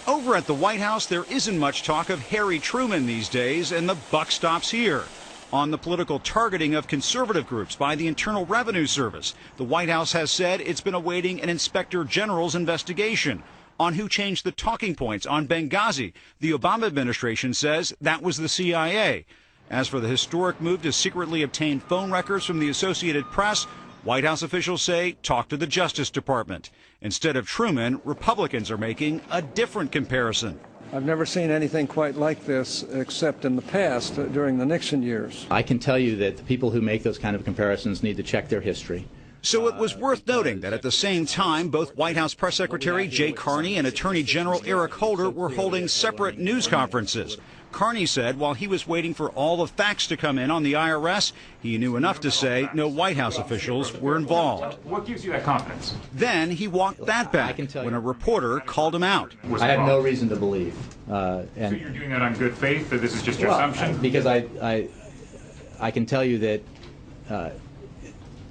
Over at the White House, there isn't much talk of Harry Truman these days, and the buck stops here. On the political targeting of conservative groups by the Internal Revenue Service, the White House has said it's been awaiting an inspector general's investigation. On who changed the talking points on Benghazi, the Obama administration says that was the CIA. As for the historic move to secretly obtain phone records from the Associated Press, White House officials say talk to the Justice Department. Instead of Truman, Republicans are making a different comparison. I've never seen anything quite like this except in the past during the Nixon years. I can tell you that the people who make those kind of comparisons need to check their history. So it was worth noting that at the same time, both White House Press Secretary Jay Carney and Attorney General Eric Holder were holding separate news conferences. Carney said while he was waiting for all the facts to come in on the IRS, he knew enough to say no White House officials were involved. What gives you that confidence? Then he walked that back when a reporter called him out. I have no reason to believe. So you're doing that on good faith, that this is just your assumption? Because I can tell you that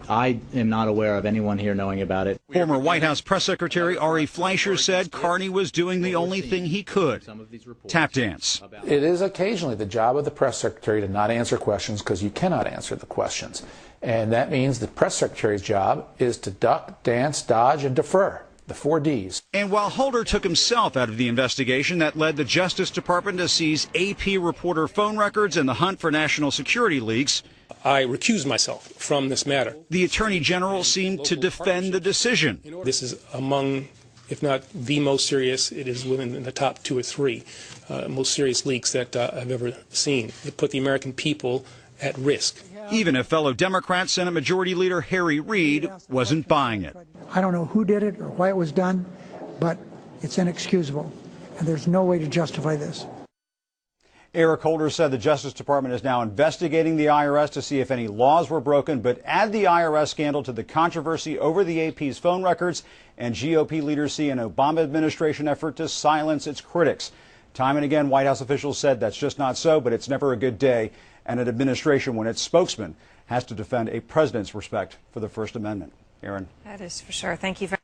I am not aware of anyone here knowing about it. Former White House Press Secretary Ari Fleischer said Carney was doing the only thing he could, tap dance. It is occasionally the job of the press secretary to not answer questions because you cannot answer the questions. And that means the press secretary's job is to duck, dance, dodge, and defer. The 4 Ds. And while Holder took himself out of the investigation that led the Justice Department to seize AP reporter phone records in the hunt for national security leaks, I recuse myself from this matter. The Attorney General seemed to defend the decision. This is among, if not the most serious, it is within the top 2 or 3 most serious leaks that I've ever seen. It put the American people at risk. Even if fellow Democrat Senate Majority Leader Harry Reid wasn't buying it. I don't know who did it or why it was done, but it's inexcusable, and there's no way to justify this. Eric Holder said the Justice Department is now investigating the IRS to see if any laws were broken, but add the IRS scandal to the controversy over the AP's phone records, and GOP leaders see an Obama administration effort to silence its critics. Time and again, White House officials said that's just not so, but it's never a good day, and an administration when its spokesman has to defend a president's respect for the First Amendment. Aaron. That is for sure. Thank you very much.